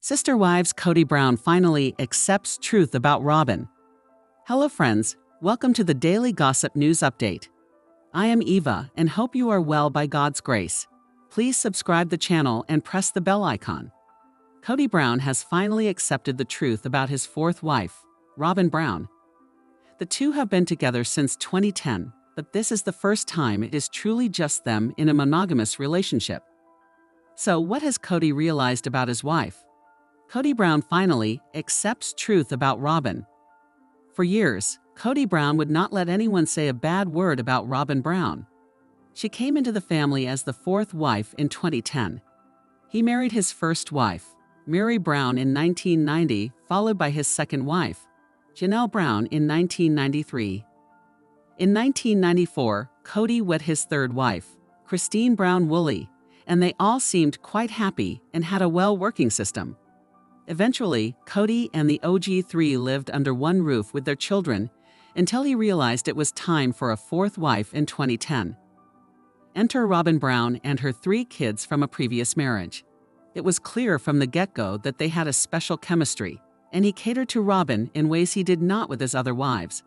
Sister Wives Kody Brown finally accepts truth about Robyn. Hello friends, welcome to the Daily Gossip News Update. I am Eva and hope you are well by God's grace. Please subscribe the channel and press the bell icon. Kody Brown has finally accepted the truth about his fourth wife, Robyn Brown. The two have been together since 2010, but this is the first time it is truly just them in a monogamous relationship. So what has Kody realized about his wife? Kody Brown finally accepts truth about Robyn. For years, Kody Brown would not let anyone say a bad word about Robyn Brown. She came into the family as the fourth wife in 2010. He married his first wife, Mary Brown, in 1990, followed by his second wife, Janelle Brown, in 1993. In 1994, Kody wed his third wife, Christine Brown Woolley, and they all seemed quite happy and had a well-working system. Eventually, Kody and the OG3 lived under one roof with their children until he realized it was time for a fourth wife in 2010. Enter Robyn Brown and her 3 kids from a previous marriage. It was clear from the get-go that they had a special chemistry, and he catered to Robyn in ways he did not with his other wives.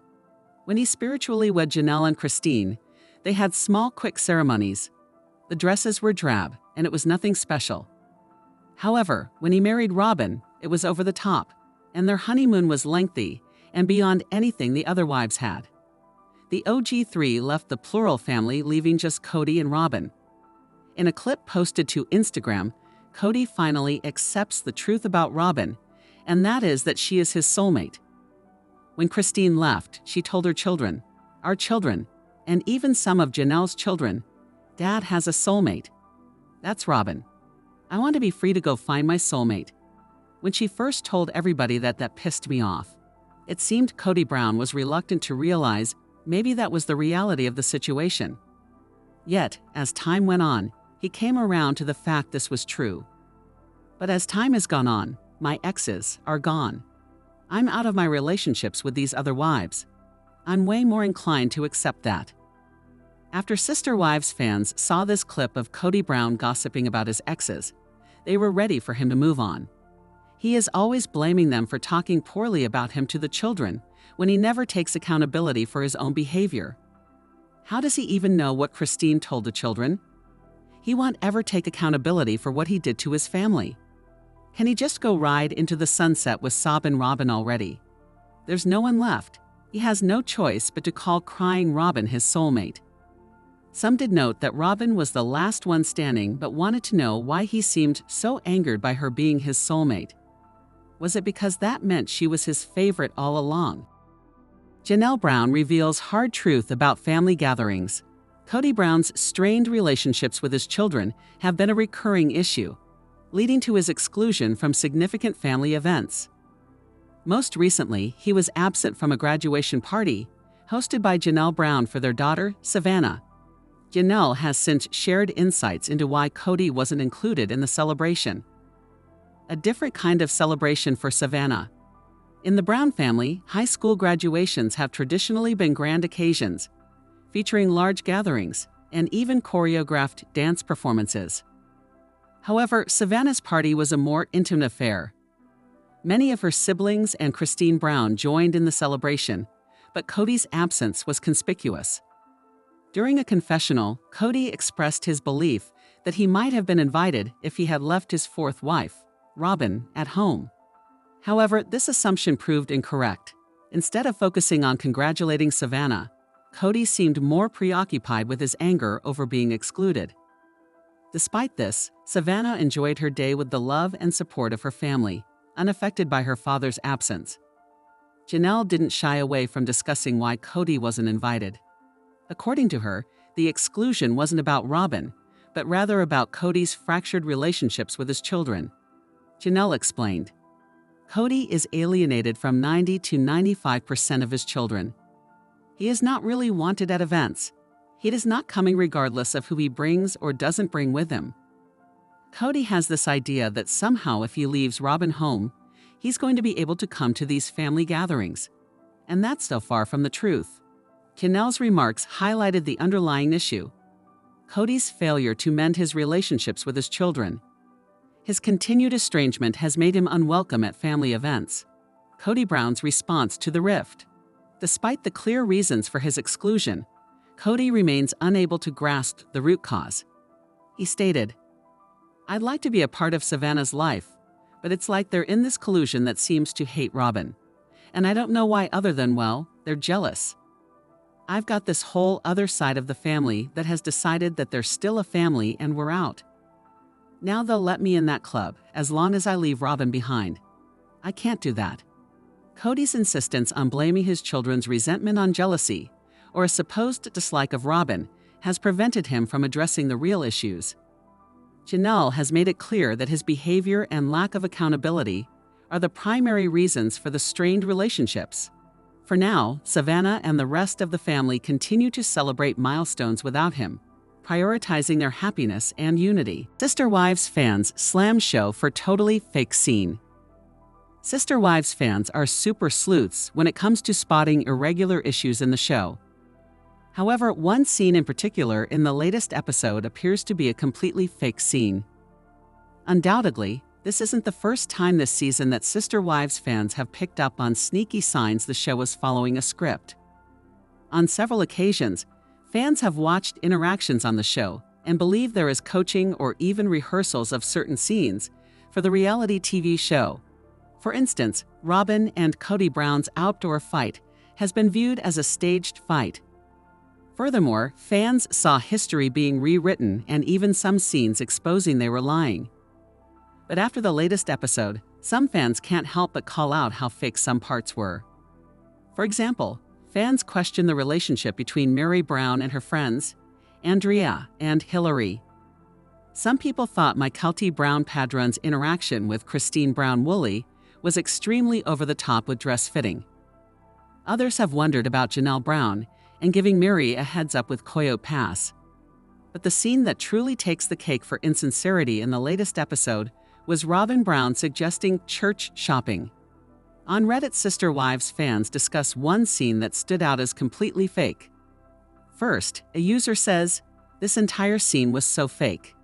When he spiritually wed Janelle and Christine, they had small, quick ceremonies. The dresses were drab, and it was nothing special. However, when he married Robyn, it was over the top, and their honeymoon was lengthy and beyond anything the other wives had. The OG3 left the plural family, leaving just Kody and Robyn. In a clip posted to Instagram, Kody finally accepts the truth about Robyn, and that is that she is his soulmate. When Christine left, she told her children, our children, and even some of Janelle's children, Dad has a soulmate. That's Robyn. I want to be free to go find my soulmate. When she first told everybody that pissed me off. It seemed Kody Brown was reluctant to realize maybe that was the reality of the situation. Yet, as time went on, he came around to the fact this was true. But as time has gone on, my exes are gone. I'm out of my relationships with these other wives. I'm way more inclined to accept that. After Sister Wives fans saw this clip of Kody Brown gossiping about his exes, they were ready for him to move on. He is always blaming them for talking poorly about him to the children when he never takes accountability for his own behavior. How does he even know what Christine told the children? He won't ever take accountability for what he did to his family. Can he just go ride into the sunset with Sob and Robyn already? There's no one left. He has no choice but to call crying Robyn his soulmate. Some did note that Robyn was the last one standing but wanted to know why he seemed so angered by her being his soulmate. Was it because that meant she was his favorite all along? Janelle Brown reveals hard truth about family gatherings. Kody Brown's strained relationships with his children have been a recurring issue, leading to his exclusion from significant family events. Most recently, he was absent from a graduation party hosted by Janelle Brown for their daughter, Savannah. Janelle has since shared insights into why Kody wasn't included in the celebration. A different kind of celebration for Savannah. In the Brown family, high school graduations have traditionally been grand occasions, featuring large gatherings and even choreographed dance performances. However, Savannah's party was a more intimate affair. Many of her siblings and Christine Brown joined in the celebration, but Kody's absence was conspicuous. During a confessional, Kody expressed his belief that he might have been invited if he had left his fourth wife, Robyn, at home. However, this assumption proved incorrect. Instead of focusing on congratulating Savannah, Kody seemed more preoccupied with his anger over being excluded. Despite this, Savannah enjoyed her day with the love and support of her family, unaffected by her father's absence. Janelle didn't shy away from discussing why Kody wasn't invited. According to her, the exclusion wasn't about Robyn, but rather about Kody's fractured relationships with his children. Janelle explained, Kody is alienated from 90 to 95% of his children. He is not really wanted at events. He is not coming regardless of who he brings or doesn't bring with him. Kody has this idea that somehow if he leaves Robyn home, he's going to be able to come to these family gatherings. And that's so far from the truth. Janelle's remarks highlighted the underlying issue: Kody's failure to mend his relationships with his children. His continued estrangement has made him unwelcome at family events. Kody Brown's response to the rift. Despite the clear reasons for his exclusion, Kody remains unable to grasp the root cause. He stated, "I'd like to be a part of Savannah's life, but it's like they're in this collusion that seems to hate Robyn. And I don't know why other than, well, they're jealous. I've got this whole other side of the family that has decided that they're still a family and we're out. Now they'll let me in that club as long as I leave Robyn behind. I can't do that." Kody's insistence on blaming his children's resentment on jealousy or a supposed dislike of Robyn has prevented him from addressing the real issues. Janelle has made it clear that his behavior and lack of accountability are the primary reasons for the strained relationships. For now, Savannah and the rest of the family continue to celebrate milestones without him, prioritizing their happiness and unity. Sister Wives fans slam show for totally fake scene. Sister Wives fans are super sleuths when it comes to spotting irregular issues in the show. However, one scene in particular in the latest episode appears to be a completely fake scene. Undoubtedly, this isn't the first time this season that Sister Wives fans have picked up on sneaky signs the show is following a script. On several occasions, fans have watched interactions on the show and believe there is coaching or even rehearsals of certain scenes for the reality TV show. For instance, Robyn and Kody Brown's outdoor fight has been viewed as a staged fight. Furthermore, fans saw history being rewritten and even some scenes exposing they were lying. But after the latest episode, some fans can't help but call out how fake some parts were. For example, fans question the relationship between Mary Brown and her friends, Andrea and Hillary. Some people thought Mykelti Brown-Padron's interaction with Christine Brown-Woolley was extremely over-the-top with dress fitting. Others have wondered about Janelle Brown and giving Mary a heads-up with Coyote Pass. But the scene that truly takes the cake for insincerity in the latest episode was Robyn Brown suggesting church shopping. On Reddit, Sister Wives fans discuss one scene that stood out as completely fake. First, a user says, "This entire scene was so fake."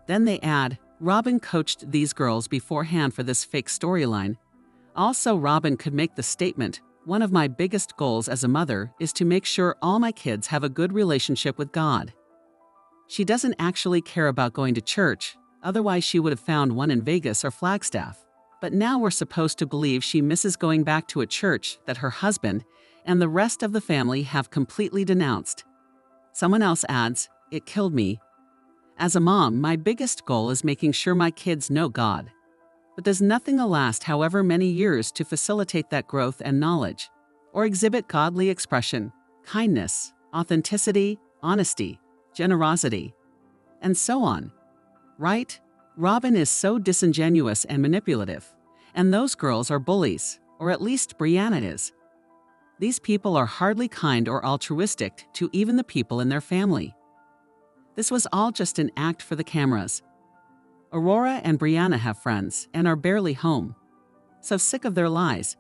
Then they add, "Robyn coached these girls beforehand for this fake storyline." Also, Robyn could make the statement, "One of my biggest goals as a mother is to make sure all my kids have a good relationship with God." She doesn't actually care about going to church, otherwise she would have found one in Vegas or Flagstaff. But now we're supposed to believe she misses going back to a church that her husband and the rest of the family have completely denounced. Someone else adds, "It killed me. As a mom, my biggest goal is making sure my kids know God. But does nothing last however many years to facilitate that growth and knowledge, or exhibit godly expression, kindness, authenticity, honesty, generosity, and so on? Right? Robyn is so disingenuous and manipulative, and those girls are bullies, or at least Brianna is. These people are hardly kind or altruistic to even the people in their family. This was all just an act for the cameras. Aurora and Brianna have friends and are barely home. So sick of their lies,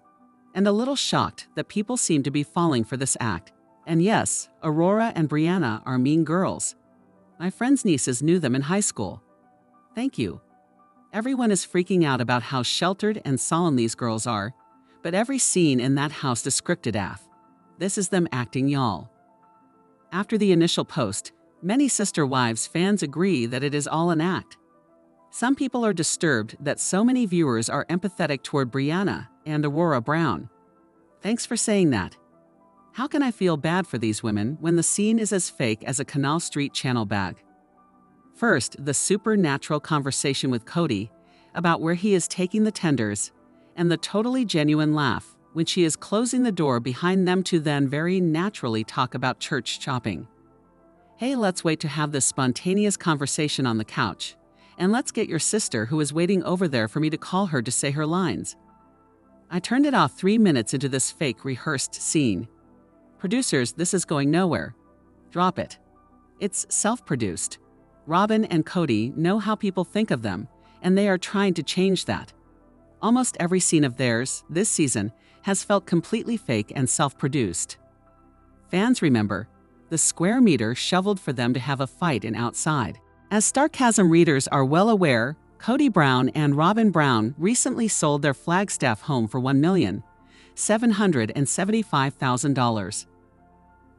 and a little shocked that people seem to be falling for this act. And yes, Aurora and Brianna are mean girls. My friend's nieces knew them in high school. Thank you. Everyone is freaking out about how sheltered and solemn these girls are, but every scene in that house is scripted af. This is them acting, y'all. After the initial post, many Sister Wives fans agree that it is all an act. Some people are disturbed that so many viewers are empathetic toward Brianna and Aurora Brown. Thanks for saying that. How can I feel bad for these women when the scene is as fake as a Canal Street channel bag? First, the supernatural conversation with Kody about where he is taking the tenders, and the totally genuine laugh when she is closing the door behind them to then very naturally talk about church shopping. Hey, let's wait to have this spontaneous conversation on the couch. And let's get your sister who is waiting over there for me to call her to say her lines. I turned it off 3 minutes into this fake rehearsed scene. Producers, this is going nowhere. Drop it. It's self-produced. Robyn and Kody know how people think of them, and they are trying to change that. Almost every scene of theirs, this season, has felt completely fake and self-produced. Fans remember, the square meter shoveled for them to have a fight in Outside. As Starcasm readers are well aware, Kody Brown and Robyn Brown recently sold their Flagstaff home for $1,775,000.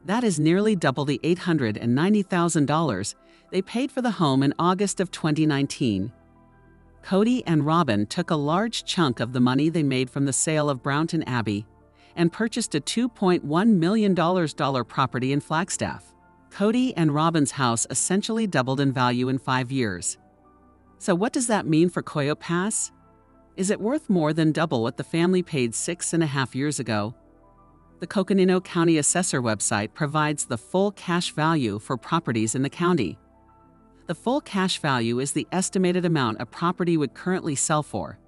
That is nearly double the $890,000 they paid for the home in August of 2019. Kody and Robyn took a large chunk of the money they made from the sale of Brownton Abbey and purchased a $2.1 million property in Flagstaff. Kody and Robyn's house essentially doubled in value in 5 years. So what does that mean for Coyote Pass? Is it worth more than double what the family paid 6.5 years ago? The Coconino County Assessor website provides the full cash value for properties in the county. The full cash value is the estimated amount a property would currently sell for.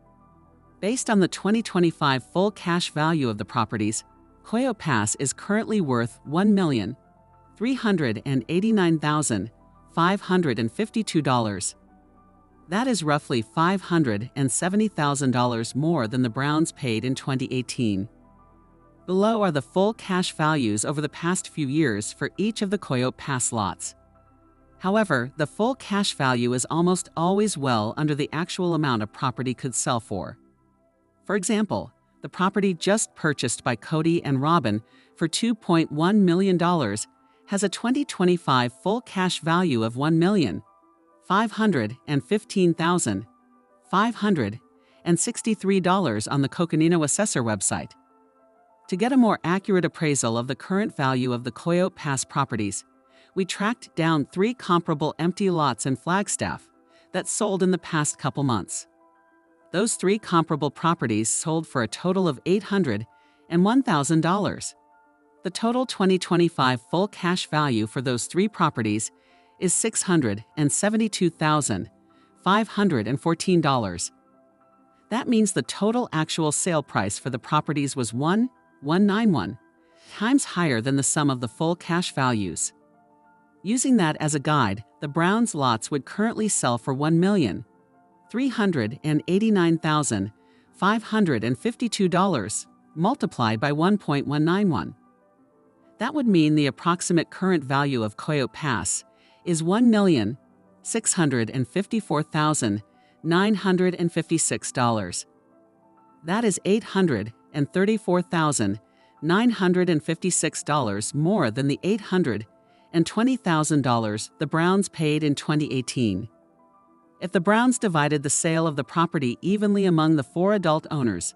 Based on the 2025 full cash value of the properties, Coyote Pass is currently worth $1,389,552. That is roughly $570,000 more than the Browns paid in 2018. Below are the full cash values over the past few years for each of the Coyote Pass lots. However, the full cash value is almost always well under the actual amount a property could sell for. For example, the property just purchased by Kody and Robyn for $2.1 million has a 2025 full cash value of $1,515,563 on the Coconino Assessor website. To get a more accurate appraisal of the current value of the Coyote Pass properties, we tracked down 3 comparable empty lots in Flagstaff that sold in the past couple months. Those 3 comparable properties sold for a total of $801,000. The total 2025 full cash value for those 3 properties is $672,514. That means the total actual sale price for the properties was $1,191, times higher than the sum of the full cash values. Using that as a guide, the Browns lots would currently sell for $1,389,552 multiplied by 1.191. That would mean the approximate current value of Coyote Pass is $1,654,956. That is $834,956 more than the $820,000 the Browns paid in 2018. If the Browns divided the sale of the property evenly among the 4 adult owners,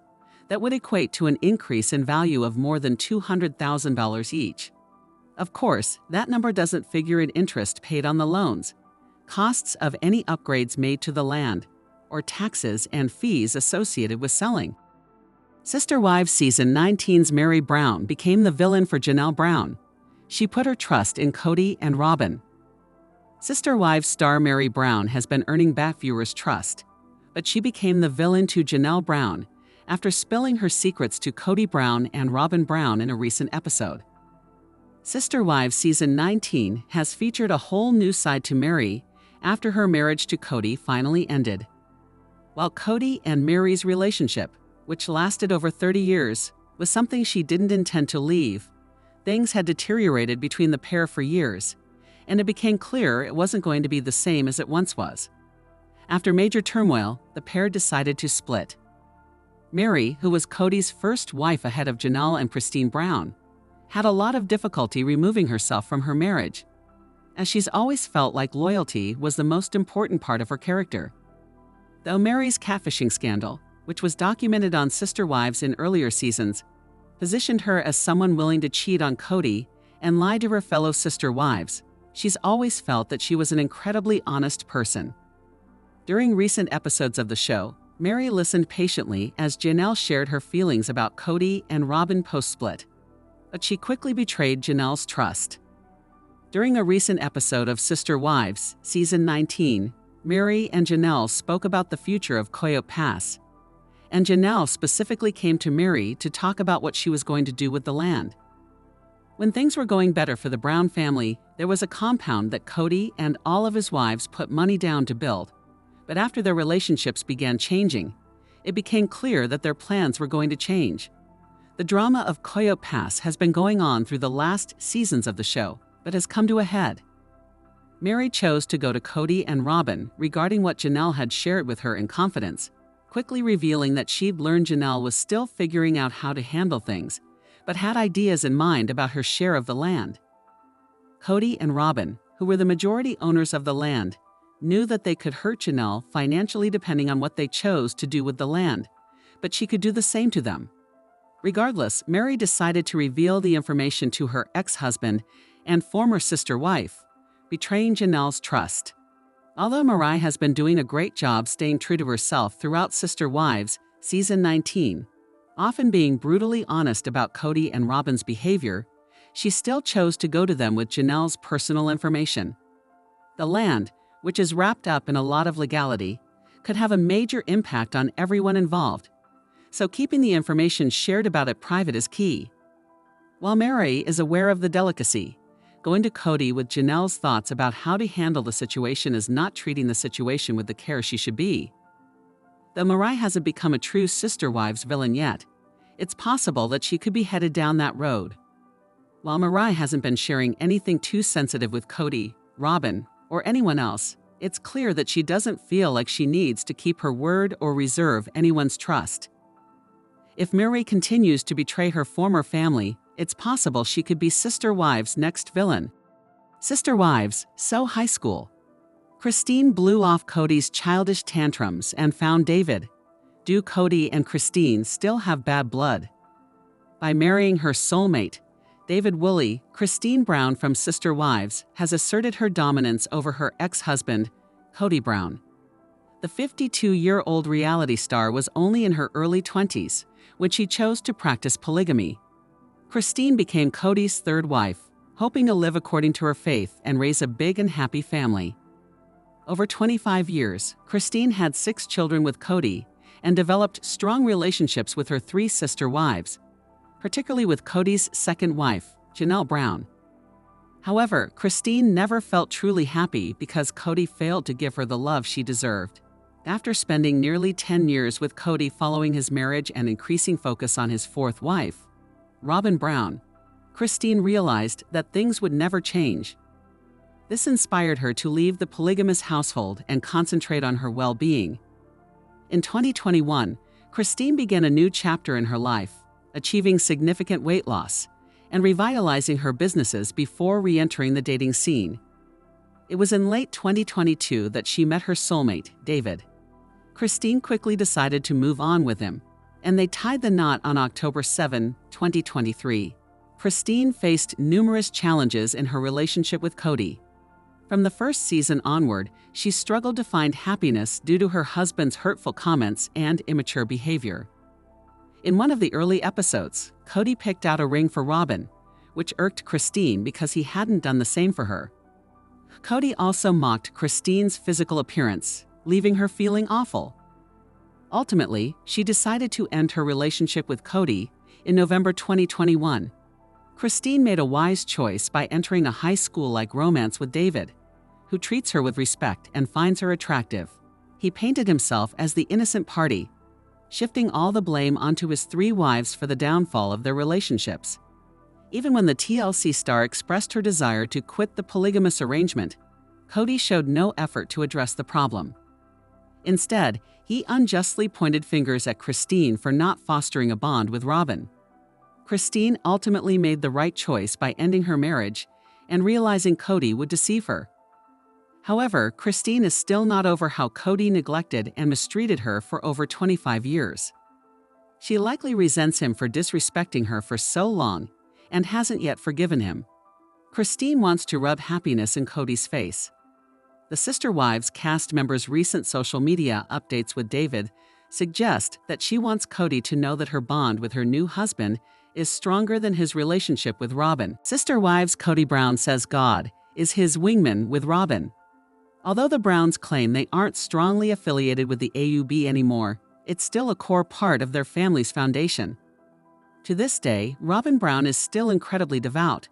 that would equate to an increase in value of more than $200,000 each. Of course, that number doesn't figure in interest paid on the loans, costs of any upgrades made to the land, or taxes and fees associated with selling. Sister Wives Season 19's Meri Brown became the villain for Janelle Brown. She put her trust in Kody and Robyn. Sister Wives star Meri Brown has been earning back viewers' trust, but she became the villain to Janelle Brown after spilling her secrets to Kody Brown and Robyn Brown in a recent episode. Sister Wives Season 19 has featured a whole new side to Meri after her marriage to Kody finally ended. While Kody and Meri's relationship, which lasted over 30 years, was something she didn't intend to leave, things had deteriorated between the pair for years, and it became clear it wasn't going to be the same as it once was. After major turmoil, the pair decided to split. Meri, who was Kody's first wife ahead of Janelle and Pristine Brown, had a lot of difficulty removing herself from her marriage, as she's always felt like loyalty was the most important part of her character. Though Meri's catfishing scandal, which was documented on Sister Wives in earlier seasons, positioned her as someone willing to cheat on Kody and lie to her fellow sister wives, she's always felt that she was an incredibly honest person. During recent episodes of the show, Meri listened patiently as Janelle shared her feelings about Kody and Robyn post-split, but she quickly betrayed Janelle's trust. During a recent episode of Sister Wives, Season 19, Meri and Janelle spoke about the future of Coyote Pass, and Janelle specifically came to Meri to talk about what she was going to do with the land. When things were going better for the Brown family, there was a compound that Kody and all of his wives put money down to build. But after their relationships began changing, it became clear that their plans were going to change. The drama of Coyote Pass has been going on through the last seasons of the show, but has come to a head. Mary chose to go to Kody and Robyn regarding what Janelle had shared with her in confidence, quickly revealing that she'd learned Janelle was still figuring out how to handle things, but had ideas in mind about her share of the land. Kody and Robyn, who were the majority owners of the land, knew that they could hurt Janelle financially depending on what they chose to do with the land, but she could do the same to them. Regardless, Mary decided to reveal the information to her ex-husband and former sister wife, betraying Janelle's trust. Although Mari has been doing a great job staying true to herself throughout Sister Wives, Season 19, often being brutally honest about Kody and Robyn's behavior, she still chose to go to them with Janelle's personal information. The land, which is wrapped up in a lot of legality, could have a major impact on everyone involved, so keeping the information shared about it private is key. While Mary is aware of the delicacy, going to Kody with Janelle's thoughts about how to handle the situation is not treating the situation with the care she should be. Though Mari hasn't become a true Sister Wives villain yet, it's possible that she could be headed down that road. While Mari hasn't been sharing anything too sensitive with Kody, Robyn, or anyone else, it's clear that she doesn't feel like she needs to keep her word or reserve anyone's trust. If Mary continues to betray her former family, it's possible she could be Sister Wives' next villain. Sister Wives, so high school. Christine blew off Kody's childish tantrums and found David. Do Kody and Christine still have bad blood? By marrying her soulmate, David Woolley, Christine Brown from Sister Wives has asserted her dominance over her ex-husband, Kody Brown. The 52-year-old reality star was only in her early 20s when she chose to practice polygamy. Christine became Kody's third wife, hoping to live according to her faith and raise a big and happy family. Over 25 years, Christine had 6 children with Kody and developed strong relationships with her 3 sister wives, particularly with Kody's second wife, Janelle Brown. However, Christine never felt truly happy because Kody failed to give her the love she deserved. After spending nearly 10 years with Kody following his marriage and increasing focus on his 4th wife, Robyn Brown, Christine realized that things would never change. This inspired her to leave the polygamous household and concentrate on her well-being. In 2021, Christine began a new chapter in her life, achieving significant weight loss and revitalizing her businesses before re-entering the dating scene. It was in late 2022 that she met her soulmate, David. Christine quickly decided to move on with him, and they tied the knot on October 7, 2023. Christine faced numerous challenges in her relationship with Kody. From the first season onward, she struggled to find happiness due to her husband's hurtful comments and immature behavior. In one of the early episodes, Kody picked out a ring for Robyn, which irked Christine because he hadn't done the same for her. Kody also mocked Christine's physical appearance, leaving her feeling awful. Ultimately, she decided to end her relationship with Kody in November 2021. Christine made a wise choice by entering a high school-like romance with David, who treats her with respect and finds her attractive. He painted himself as the innocent party, shifting all the blame onto his 3 wives for the downfall of their relationships. Even when the TLC star expressed her desire to quit the polygamous arrangement, Kody showed no effort to address the problem. Instead, he unjustly pointed fingers at Christine for not fostering a bond with Robyn. Christine ultimately made the right choice by ending her marriage and realizing Kody would deceive her. However, Christine is still not over how Kody neglected and mistreated her for over 25 years. She likely resents him for disrespecting her for so long and hasn't yet forgiven him. Christine wants to rub happiness in Kody's face. The Sister Wives cast members' recent social media updates with David suggest that she wants Kody to know that her bond with her new husband is stronger than his relationship with Robyn. Sister Wives Kody Brown says God is his wingman with Robyn. Although the Browns claim they aren't strongly affiliated with the AUB anymore, it's still a core part of their family's foundation. To this day, Robyn Brown is still incredibly devout.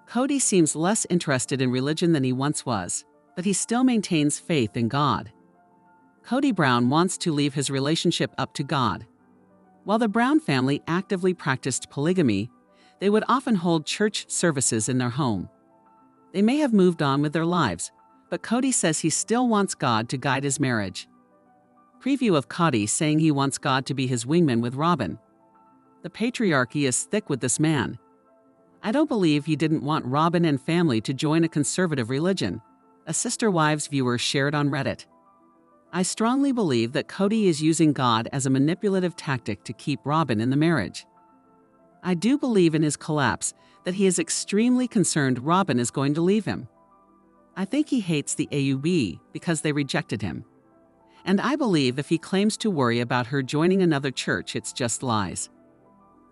Kody seems less interested in religion than he once was, but he still maintains faith in God. Kody Brown wants to leave his relationship up to God. While the Brown family actively practiced polygamy, they would often hold church services in their home. They may have moved on with their lives, but Kody says he still wants God to guide his marriage. Preview of Kody saying he wants God to be his wingman with Robyn. The patriarchy is thick with this man. I don't believe he didn't want Robyn and family to join a conservative religion, a Sister Wives viewer shared on Reddit. I strongly believe that Kody is using God as a manipulative tactic to keep Robyn in the marriage. I do believe in his collapse that he is extremely concerned Robyn is going to leave him. I think he hates the AUB because they rejected him. And I believe if he claims to worry about her joining another church, it's just lies.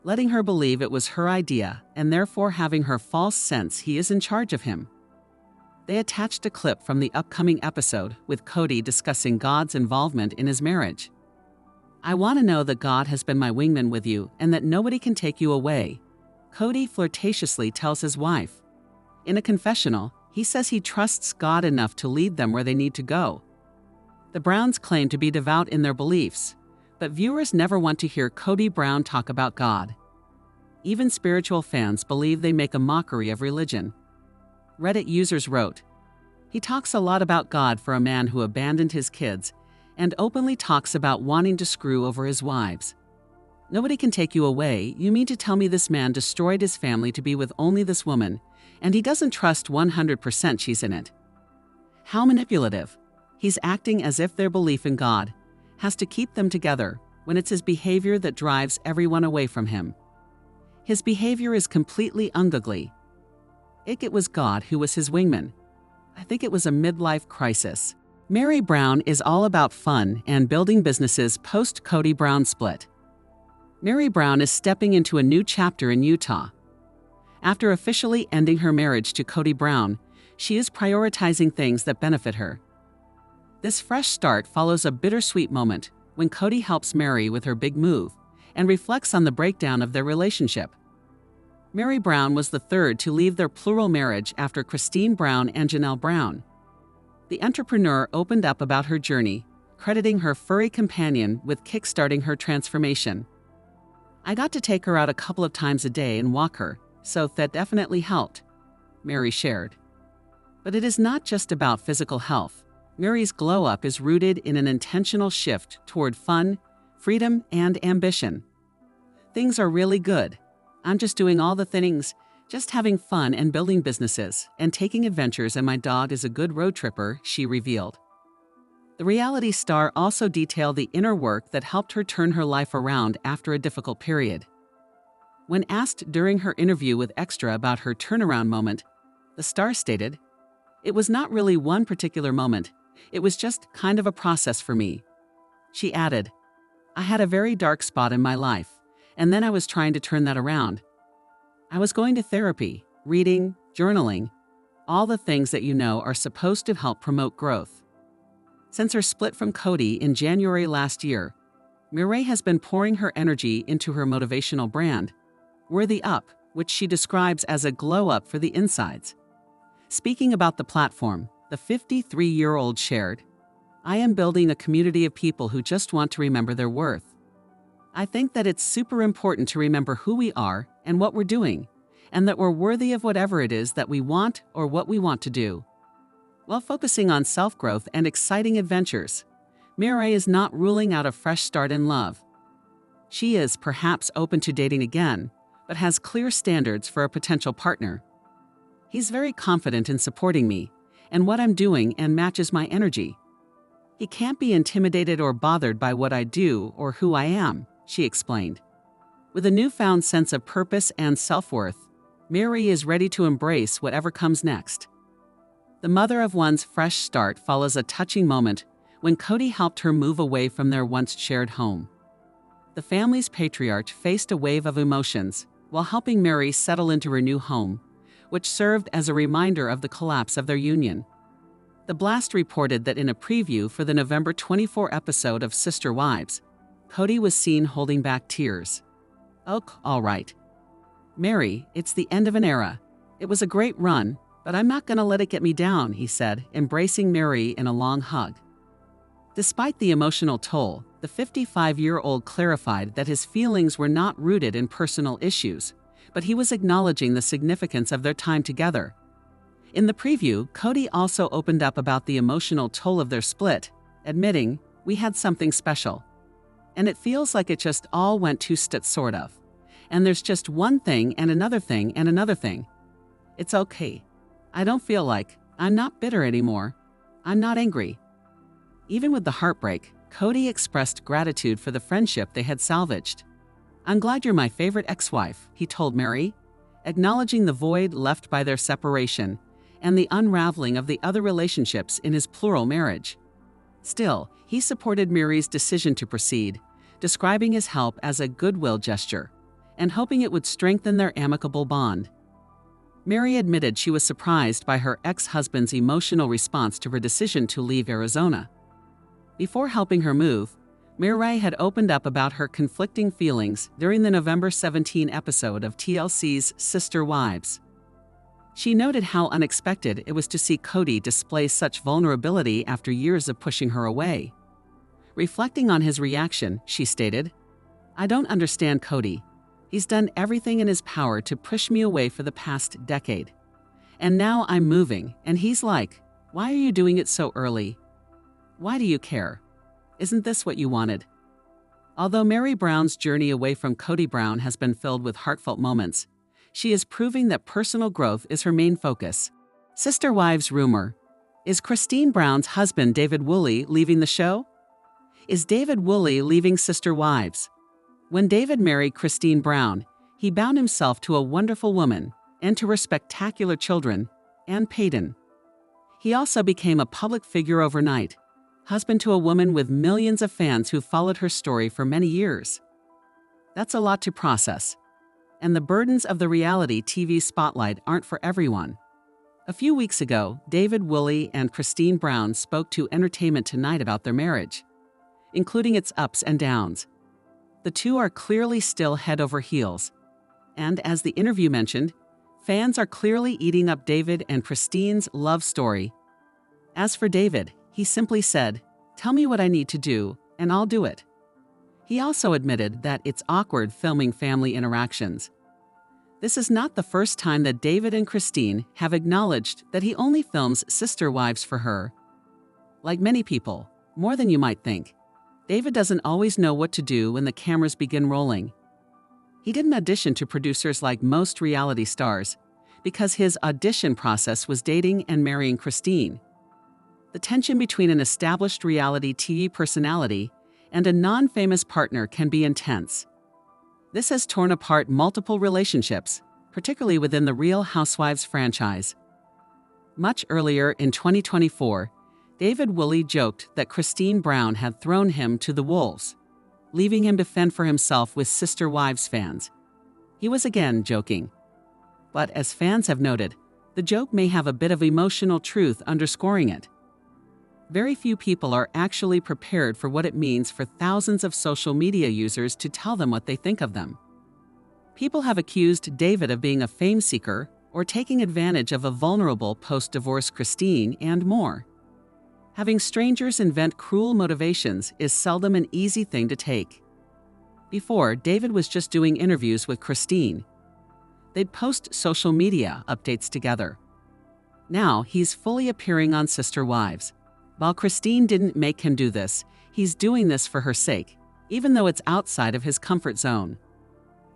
Letting her believe it was her idea and therefore having her false sense he is in charge of him. They attached a clip from the upcoming episode with Kody discussing God's involvement in his marriage. I want to know that God has been my wingman with you and that nobody can take you away, Kody flirtatiously tells his wife. In a confessional, he says he trusts God enough to lead them where they need to go. The Browns claim to be devout in their beliefs, but viewers never want to hear Kody Brown talk about God. Even spiritual fans believe they make a mockery of religion. Reddit users wrote, "He talks a lot about God for a man who abandoned his kids and openly talks about wanting to screw over his wives. Nobody can take you away. You mean to tell me this man destroyed his family to be with only this woman, and he doesn't trust 100% she's in it? How manipulative. He's acting as if their belief in God has to keep them together when it's his behavior that drives everyone away from him. His behavior is completely ungugly. It was God who was his wingman. I think it was a midlife crisis." Meri Brown is all about fun and building businesses post-Kody Brown split. Meri Brown is stepping into a new chapter in Utah. After officially ending her marriage to Kody Brown, she is prioritizing things that benefit her. This fresh start follows a bittersweet moment when Kody helps Meri with her big move and reflects on the breakdown of their relationship. Meri Brown was the third to leave their plural marriage after Christine Brown and Janelle Brown. The entrepreneur opened up about her journey, crediting her furry companion with kickstarting her transformation. "I got to take her out a couple of times a day and walk her, so that definitely helped," Meri shared. But it is not just about physical health. Meri's glow-up is rooted in an intentional shift toward fun, freedom, and ambition. "Things are really good. I'm just doing all the things, just having fun and building businesses and taking adventures, and my dog is a good road tripper," she revealed. The reality star also detailed the inner work that helped her turn her life around after a difficult period. When asked during her interview with Extra about her turnaround moment, the star stated, "It was not really one particular moment. It was just kind of a process for me." She added, "I had a very dark spot in my life, and then I was trying to turn that around. I was going to therapy, reading, journaling, all the things that are supposed to help promote growth." Since her split from Kody in January last year, Meri has been pouring her energy into her motivational brand, Worthy Up, which she describes as a glow-up for the insides. Speaking about the platform, the 53-year-old shared, "I am building a community of people who just want to remember their worth. I think that it's super important to remember who we are and what we're doing, and that we're worthy of whatever it is that we want or what we want to do." While focusing on self-growth and exciting adventures, Meri is not ruling out a fresh start in love. She is perhaps open to dating again, but has clear standards for a potential partner. "He's very confident in supporting me and what I'm doing and matches my energy. He can't be intimidated or bothered by what I do or who I am," she explained. With a newfound sense of purpose and self-worth, Meri is ready to embrace whatever comes next. The mother of one's fresh start follows a touching moment when Kody helped her move away from their once shared home. The family's patriarch faced a wave of emotions while helping Meri settle into her new home, which served as a reminder of the collapse of their union. The Blast reported that in a preview for the November 24 episode of Sister Wives, Kody was seen holding back tears. "Oh, all right. Meri, it's the end of an era. It was a great run, but I'm not going to let it get me down," he said, embracing Meri in a long hug. Despite the emotional toll, the 55-year-old clarified that his feelings were not rooted in personal issues, but he was acknowledging the significance of their time together. In the preview, Kody also opened up about the emotional toll of their split, admitting, "We had something special. And it feels like it just all went too sort of. And there's just one thing and another thing and another thing. It's okay. I don't feel like, I'm not bitter anymore. I'm not angry." Even with the heartbreak, Kody expressed gratitude for the friendship they had salvaged. "I'm glad you're my favorite ex-wife," he told Meri, acknowledging the void left by their separation and the unraveling of the other relationships in his plural marriage. Still, he supported Meri's decision to proceed, describing his help as a goodwill gesture and hoping it would strengthen their amicable bond. Meri admitted she was surprised by her ex-husband's emotional response to her decision to leave Arizona. Before helping her move, Meri had opened up about her conflicting feelings during the November 17 episode of TLC's Sister Wives. She noted how unexpected it was to see Kody display such vulnerability after years of pushing her away. Reflecting on his reaction, she stated, "I don't understand Kody. He's done everything in his power to push me away for the past decade. And now I'm moving, and he's like, 'Why are you doing it so early? Why do you care? Isn't this what you wanted?'" Although Meri Brown's journey away from Kody Brown has been filled with heartfelt moments, she is proving that personal growth is her main focus. Sister Wives rumor. Is Christine Brown's husband David Woolley leaving the show? Is David Woolley leaving Sister Wives? When David married Christine Brown, he bound himself to a wonderful woman and to her spectacular children, and Peyton. He also became a public figure overnight, husband to a woman with millions of fans who followed her story for many years. That's a lot to process. And the burdens of the reality TV spotlight aren't for everyone. A few weeks ago, David Woolley and Christine Brown spoke to Entertainment Tonight about their marriage, including its ups and downs. The two are clearly still head over heels. And as the interview mentioned, fans are clearly eating up David and Christine's love story. As for David, he simply said, "Tell me what I need to do, and I'll do it." He also admitted that it's awkward filming family interactions. This is not the first time that David and Christine have acknowledged that he only films Sister Wives for her. Like many people, more than you might think, David doesn't always know what to do when the cameras begin rolling. He didn't audition to producers like most reality stars, because his audition process was dating and marrying Christine. The tension between an established reality TV personality and a non-famous partner can be intense. This has torn apart multiple relationships, particularly within the Real Housewives franchise. Much earlier in 2024, David Woolley joked that Christine Brown had thrown him to the wolves, leaving him to fend for himself with Sister Wives fans. He was again joking. But as fans have noted, the joke may have a bit of emotional truth underscoring it. Very few people are actually prepared for what it means for thousands of social media users to tell them what they think of them. People have accused David of being a fame seeker or taking advantage of a vulnerable post-divorce Christine and more. Having strangers invent cruel motivations is seldom an easy thing to take. Before, David was just doing interviews with Christine. They'd post social media updates together. Now he's fully appearing on Sister Wives. While Christine didn't make him do this, he's doing this for her sake, even though it's outside of his comfort zone.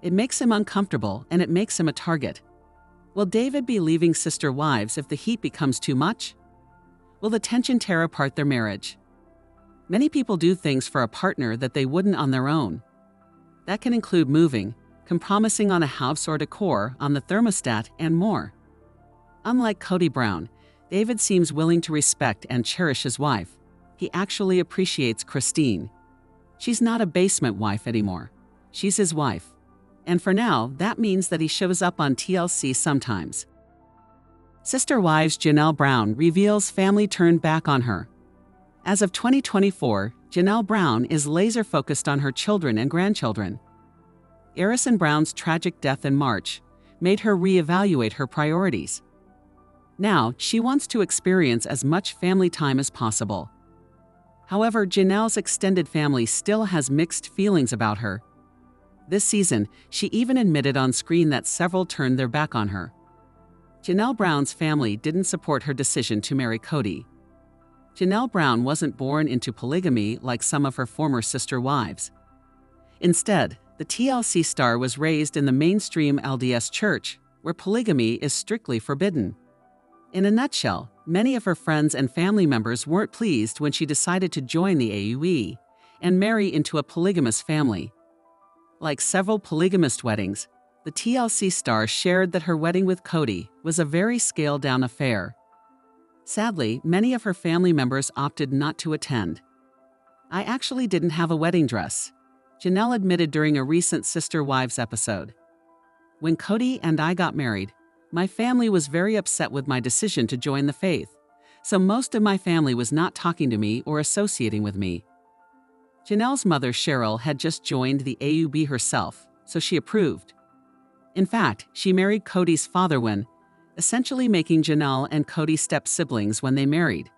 It makes him uncomfortable and it makes him a target. Will David be leaving Sister Wives if the heat becomes too much? Will the tension tear apart their marriage? Many people do things for a partner that they wouldn't on their own. That can include moving, compromising on a house or decor, on the thermostat, and more. Unlike Kody Brown, David seems willing to respect and cherish his wife. He actually appreciates Christine. She's not a basement wife anymore. She's his wife. And for now, that means that he shows up on TLC sometimes. Sister Wives Janelle Brown reveals family turned back on her. As of 2024, Janelle Brown is laser-focused on her children and grandchildren. Harrison Brown's tragic death in March made her reevaluate her priorities. Now, she wants to experience as much family time as possible. However, Janelle's extended family still has mixed feelings about her. This season, she even admitted on screen that several turned their back on her. Janelle Brown's family didn't support her decision to marry Kody. Janelle Brown wasn't born into polygamy like some of her former sister wives. Instead, the TLC star was raised in the mainstream LDS church, where polygamy is strictly forbidden. In a nutshell, many of her friends and family members weren't pleased when she decided to join the AUE and marry into a polygamous family. Like several polygamist weddings, the TLC star shared that her wedding with Kody was a very scaled-down affair. Sadly, many of her family members opted not to attend. "I actually didn't have a wedding dress," Janelle admitted during a recent Sister Wives episode. "When Kody and I got married, my family was very upset with my decision to join the faith, so most of my family was not talking to me or associating with me." Janelle's mother, Cheryl, had just joined the AUB herself, so she approved. In fact, she married Kody's father when, essentially making Janelle and Kody step-siblings when they married.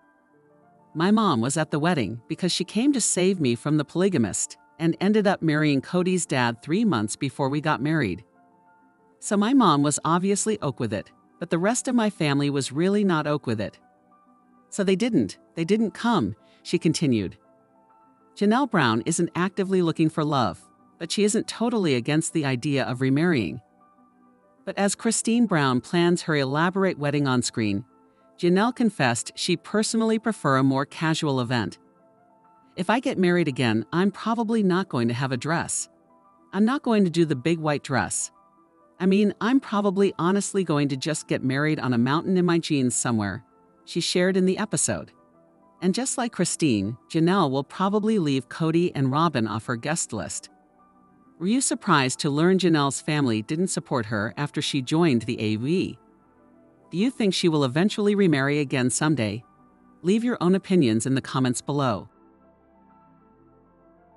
"My mom was at the wedding because she came to save me from the polygamist and ended up marrying Kody's dad 3 months before we got married. So my mom was obviously ok with it, but the rest of my family was really not ok with it. So they didn't come," she continued. Janelle Brown isn't actively looking for love, but she isn't totally against the idea of remarrying. But as Christine Brown plans her elaborate wedding on screen, Janelle confessed she'd personally prefer a more casual event. "If I get married again, I'm probably not going to have a dress. I'm not going to do the big white dress. I mean, I'm probably honestly going to just get married on a mountain in my jeans somewhere," she shared in the episode. And just like Christine, Janelle will probably leave Kody and Robyn off her guest list. Were you surprised to learn Janelle's family didn't support her after she joined the AUE? Do you think she will eventually remarry again someday? Leave your own opinions in the comments below.